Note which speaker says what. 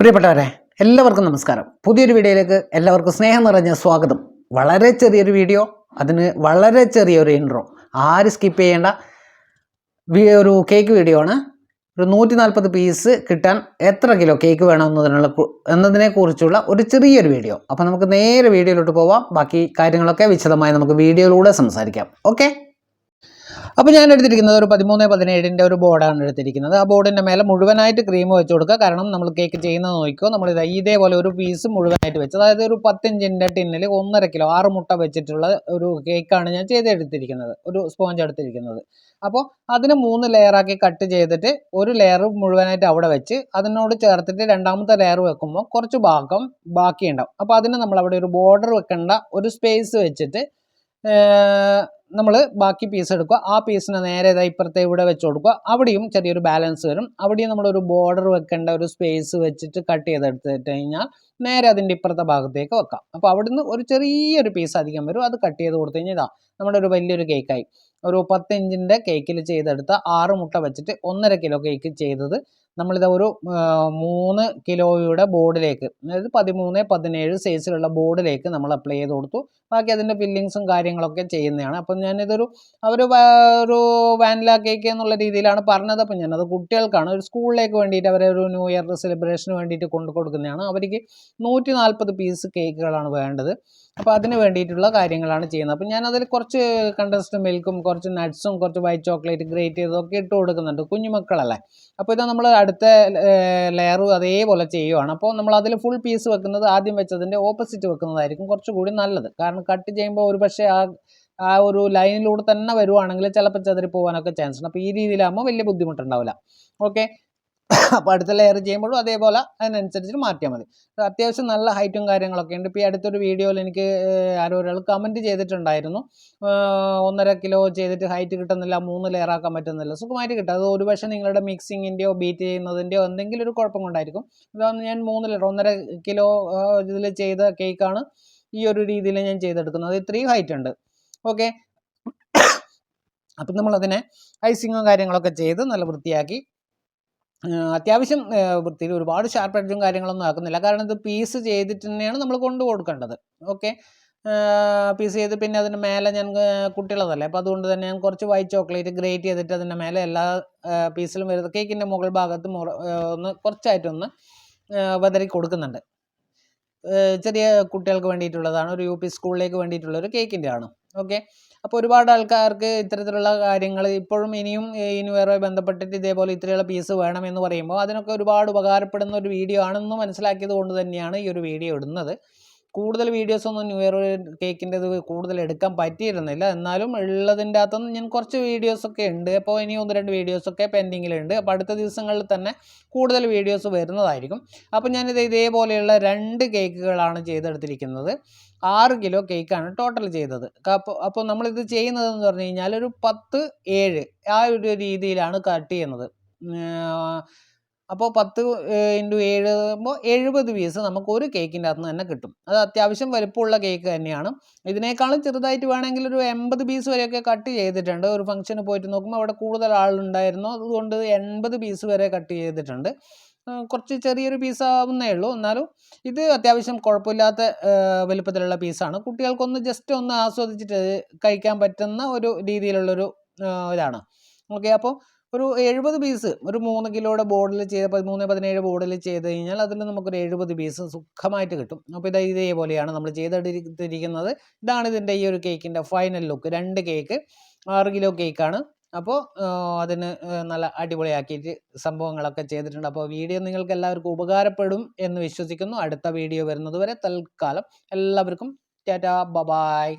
Speaker 1: പ്രിയപ്പെട്ടവരെ, എല്ലാവർക്കും നമസ്കാരം. പുതിയൊരു വീഡിയോയിലേക്ക് എല്ലാവർക്കും സ്നേഹം നിറഞ്ഞ സ്വാഗതം. വളരെ ചെറിയൊരു വീഡിയോ, അതിന് വളരെ ചെറിയൊരു ഇൻട്രോ. ആരും സ്കിപ്പ് ചെയ്യേണ്ട ഒരു കേക്ക് വീഡിയോ ആണ്. ഒരു 140 പീസ് കിട്ടാൻ എത്ര കിലോ കേക്ക് എന്നതിനെക്കുറിച്ചുള്ള ഒരു ചെറിയൊരു വീഡിയോ. അപ്പോൾ നമുക്ക് നേരെ വീഡിയോയിലോട്ട് പോവാം. ബാക്കി കാര്യങ്ങളൊക്കെ വിശദമായി നമുക്ക് വീഡിയോയിലൂടെ സംസാരിക്കാം. ഓക്കെ. അപ്പോൾ ഞാൻ എടുത്തിരിക്കുന്നത് ഒരു 13-17 ഒരു ബോർഡാണ് എടുത്തിരിക്കുന്നത്. ആ ബോർഡിൻ്റെ മേലെ മുഴുവനായിട്ട് ക്രീം വെച്ച് കൊടുക്കുക. കാരണം നമ്മൾ കേക്ക് ചെയ്യുന്നത് നോക്കിക്കോ, നമ്മൾ ഇതേപോലെ ഒരു പീസ് മുഴുവനായിട്ട് വെച്ച്, അതായത് ഒരു 10 ഇഞ്ചിൻ്റെ ടിന്നിൽ 1.5 കിലോ 6 മുട്ട വെച്ചിട്ടുള്ള ഒരു കേക്കാണ് ഞാൻ ചെയ്തെടുത്തിരിക്കുന്നത്, ഒരു സ്പോഞ്ച് എടുത്തിരിക്കുന്നത്. അപ്പോൾ അതിന് 3 ലെയറാക്കി കട്ട് ചെയ്തിട്ട് ഒരു ലെയർ മുഴുവനായിട്ട് അവിടെ വെച്ച് അതിനോട് ചേർത്തിട്ട് രണ്ടാമത്തെ ലെയർ വെക്കുമ്പോൾ കുറച്ച് ഭാഗം ബാക്കിയുണ്ടാവും. അപ്പോൾ അതിന് നമ്മൾ അവിടെ ഒരു ബോർഡർ വെക്കേണ്ട ഒരു സ്പേസ് വെച്ചിട്ട് നമ്മൾ ബാക്കി പീസ് എടുക്കുക. ആ പീസിനെ നേരെ ഇപ്പുറത്തെ ഇവിടെ വെച്ച് കൊടുക്കുക. അവിടെയും ചെറിയൊരു ബാലൻസ് വരും. അവിടെയും നമ്മളൊരു ബോർഡർ വെക്കേണ്ട ഒരു സ്പേസ് വെച്ചിട്ട് കട്ട് ചെയ്തെടുത്തിട്ട് കഴിഞ്ഞാൽ നേരെ അതിൻ്റെ ഇപ്പുറത്തെ ഭാഗത്തേക്ക് വെക്കാം. അപ്പോൾ അവിടുന്ന് ഒരു ചെറിയൊരു പീസ് അധികം വരും, അത് കട്ട് ചെയ്ത് കൊടുത്തു കഴിഞ്ഞാൽ നമ്മുടെ ഒരു വലിയൊരു കേക്കായി. ഒരു 10 ഇഞ്ചിൻ്റെ കേക്കിൽ ചെയ്തെടുത്ത 6 മുട്ട വെച്ചിട്ട് 1.5 കിലോ കേക്ക് ചെയ്തത് നമ്മളിത് ഒരു 3 കിലോയുടെ ബോർഡിലേക്ക്, അതായത് 13-17 സൈസിലുള്ള ബോർഡിലേക്ക് നമ്മൾ അപ്ലൈ ചെയ്ത് കൊടുത്തു. ബാക്കി അതിൻ്റെ ഫില്ലിങ്സും കാര്യങ്ങളൊക്കെ ചെയ്യുന്നതാണ്. അപ്പം ഞാനിതൊരു ഒരു വാനില കേക്ക് എന്നുള്ള രീതിയിലാണ് പറഞ്ഞത്. അപ്പം ഞാനത് കുട്ടികൾക്കാണ്, ഒരു സ്കൂളിലേക്ക് വേണ്ടിയിട്ട് അവരെ ഒരു ന്യൂ ഇയർ സെലിബ്രേഷന് വേണ്ടിയിട്ട് കൊണ്ടു കൊടുക്കുന്നതാണ്. അവർക്ക് 140 പീസ് കേക്കുകളാണ് വേണ്ടത്. അപ്പോൾ അതിന് വേണ്ടിയിട്ടുള്ള കാര്യങ്ങളാണ് ചെയ്യുന്നത്. അപ്പം ഞാനതിൽ കുറച്ച് കണ്ടൻസ്ഡ് മിൽക്കും കുറച്ച് നട്ട്സും കുറച്ച് വൈറ്റ് ചോക്ലേറ്റ് ഗ്രേറ്റ് ചെയ്തതൊക്കെ ഇട്ട് കൊടുക്കുന്നുണ്ട്, കുഞ്ഞുമക്കളല്ലേ. അപ്പോൾ ഇത് നമ്മൾ അടുത്ത ലെയർ അതേപോലെ ചെയ്യുവാണ്. അപ്പോൾ നമ്മൾ അതിൽ ഫുൾ പീസ് വെക്കുന്നത് ആദ്യം വെച്ചതിൻ്റെ ഓപ്പോസിറ്റ് വെക്കുന്നതായിരിക്കും കുറച്ചുകൂടി നല്ലത്. കാരണം കട്ട് ചെയ്യുമ്പോൾ ഒരു പക്ഷേ ആ ഒരു ലൈനിലൂടെ തന്നെ വരുവാണെങ്കിൽ ചിലപ്പോൾ ചെതറി പോകാനൊക്കെ ചാൻസ് ഉണ്ട്. അപ്പോൾ ഈ രീതിയിലാകുമ്പോൾ വലിയ ബുദ്ധിമുട്ടുണ്ടാവില്ല. ഓക്കെ. അപ്പോൾ അടുത്ത ലെയർ ചെയ്യുമ്പോഴും അതേപോലെ അതിനനുസരിച്ച് മാറ്റിയാൽ മതി. അത്യാവശ്യം നല്ല ഹൈറ്റും കാര്യങ്ങളൊക്കെ ഉണ്ട്. ഇപ്പോൾ ഈ അടുത്തൊരു വീഡിയോയിൽ എനിക്ക് ആരോ ഒരാൾ കമൻറ്റ് ചെയ്തിട്ടുണ്ടായിരുന്നു, 1.5 കിലോ ചെയ്തിട്ട് ഹൈറ്റ് കിട്ടുന്നില്ല, 3 ലെയർ ആക്കാൻ പറ്റുന്നില്ല. സുഖമായിട്ട് കിട്ടും. അത് ഒരു പക്ഷേ നിങ്ങളുടെ മിക്സിങ്ങിൻ്റെയോ ബീറ്റ് ചെയ്യുന്നതിൻ്റെയോ എന്തെങ്കിലും ഒരു കുഴപ്പം കൊണ്ടായിരിക്കും. അതാണ് ഞാൻ 3 ലെയർ 1.5 കിലോ ഇതിൽ ചെയ്ത കേക്കാണ് ഈ ഒരു രീതിയിൽ ഞാൻ ചെയ്തെടുക്കുന്നത്. ഇത്രയും ഹൈറ്റ് ഉണ്ട്. ഓക്കെ. അപ്പം നമ്മളതിനെ ഐസിങ്ങും കാര്യങ്ങളൊക്കെ ചെയ്ത് നല്ല വൃത്തിയാക്കി, അത്യാവശ്യം വൃത്തിയിൽ ഒരുപാട് ഷാർപ്പ് എഡ്ജും കാര്യങ്ങളൊന്നും ആക്കുന്നില്ല. കാരണം ഇത് പീസ് ചെയ്തിട്ട് തന്നെയാണ് നമ്മൾ കൊണ്ടു കൊടുക്കേണ്ടത്. ഓക്കെ. പീസ് ചെയ്ത് പിന്നെ അതിന് മേലെ ഞാൻ കുട്ടികളതല്ലേ, അപ്പോൾ അതുകൊണ്ട് തന്നെ ഞാൻ കുറച്ച് വൈറ്റ് ചോക്ലേറ്റ് ഗ്രേറ്റ് ചെയ്തിട്ട് അതിൻ്റെ മേലെ എല്ലാ പീസിലും വരുന്നത് കേക്കിൻ്റെ മുകൾ ഭാഗത്ത് ഒന്ന് കുറച്ചായിട്ടൊന്ന് വിതറി കൊടുക്കുന്നുണ്ട്. ചെറിയ കുട്ടികൾക്ക് വേണ്ടിയിട്ടുള്ളതാണ്, ഒരു UP സ്കൂളിലേക്ക് വേണ്ടിയിട്ടുള്ള ഒരു കേക്കിൻ്റെ ആണ്. ഓക്കെ. അപ്പോൾ ഒരുപാട് ആൾക്കാർക്ക് ഇത്തരത്തിലുള്ള കാര്യങ്ങൾ ഇപ്പോഴും ഇനിയും ഈ ന്യൂ ഇയറുമായി ബന്ധപ്പെട്ടിട്ട് ഇതേപോലെ ഇത്രയുള്ള പീസ് വേണമെന്ന് പറയുമ്പോൾ അതിനൊക്കെ ഒരുപാട് ഉപകാരപ്പെടുന്ന ഒരു വീഡിയോ ആണെന്ന് മനസ്സിലാക്കിയത് കൊണ്ട് തന്നെയാണ് ഈ ഒരു വീഡിയോ ഇടുന്നത്. കൂടുതൽ വീഡിയോസൊന്നും ന്യൂ ഇയർ കേക്കിൻ്റെത് കൂടുതൽ എടുക്കാൻ പറ്റിയിരുന്നില്ല. എന്നാലും ഉള്ളതിൻ്റെ അകത്തുനിന്ന് ഞാൻ കുറച്ച് വീഡിയോസൊക്കെ ഉണ്ട്. അപ്പോൾ ഇനി 1-2 വീഡിയോസൊക്കെ പെൻഡിങ്ങിലുണ്ട്. അപ്പോൾ അടുത്ത ദിവസങ്ങളിൽ തന്നെ കൂടുതൽ വീഡിയോസ് വരുന്നതായിരിക്കും. അപ്പോൾ ഞാനിത് ഇതേപോലെയുള്ള 2 കേക്കുകളാണ് ചെയ്തെടുത്തിരിക്കുന്നത്. 6 കിലോ കേക്കാണ് ടോട്ടൽ ചെയ്തത്. അപ്പോൾ നമ്മളിത് ചെയ്യുന്നതെന്ന് പറഞ്ഞു കഴിഞ്ഞാൽ ഒരു 10-7 ആ ഒരു രീതിയിലാണ് കട്ട് ചെയ്യുന്നത്. അപ്പോൾ 10 × 7 ആകുമ്പോൾ 70 പീസ് നമുക്ക് ഒരു കേക്കിൻ്റെ അകത്ത് നിന്ന് തന്നെ കിട്ടും. അത് അത്യാവശ്യം വലുപ്പമുള്ള കേക്ക് തന്നെയാണ്. ഇതിനേക്കാളും ചെറുതായിട്ട് വേണമെങ്കിൽ ഒരു 80 പീസ് വരെയൊക്കെ കട്ട് ചെയ്തിട്ടുണ്ട്. ഒരു ഫംഗ്ഷന് പോയിട്ട് നോക്കുമ്പോൾ അവിടെ കൂടുതൽ ആളുണ്ടായിരുന്നു, അതുകൊണ്ട് 80 പീസ് വരെ കട്ട് ചെയ്തിട്ടുണ്ട്. കുറച്ച് ചെറിയൊരു പീസാവുന്നേ ഉള്ളൂ, എന്നാലും ഇത് അത്യാവശ്യം കുഴപ്പമില്ലാത്ത വലുപ്പത്തിലുള്ള പീസാണ്. കുട്ടികൾക്കൊന്ന് ജസ്റ്റ് ഒന്ന് ആസ്വദിച്ചിട്ട് കഴിക്കാൻ പറ്റുന്ന ഒരു രീതിയിലുള്ളൊരു ഇതാണ്. ഓക്കെ. അപ്പോൾ ഒരു 70 പീസ് ഒരു 3 കിലോയുടെ ബോർഡിൽ ചെയ്ത് 13-17 ബോർഡിൽ ചെയ്ത് കഴിഞ്ഞാൽ അതിൽ നമുക്കൊരു 70 പീസ് സുഖമായിട്ട് കിട്ടും. അപ്പോൾ ഇതേപോലെയാണ് നമ്മൾ ചെയ്തെടുത്തിരിക്കുന്നത്. ഇതാണ് ഇതിൻ്റെ ഈ ഒരു കേക്കിൻ്റെ ഫൈനൽ ലുക്ക്. 2 കേക്ക് 6 കിലോ കേക്കാണ്. അപ്പോൾ അതിന് നല്ല അടിപൊളിയാക്കിയിട്ട് സംഭവങ്ങളൊക്കെ ചെയ്തിട്ടുണ്ട്. അപ്പോൾ വീഡിയോ നിങ്ങൾക്ക് എല്ലാവർക്കും ഉപകാരപ്പെടും എന്ന് വിശ്വസിക്കുന്നു. അടുത്ത വീഡിയോ വരുന്നത് വരെ തൽക്കാലം എല്ലാവർക്കും ടാറ്റാ, ബൈ.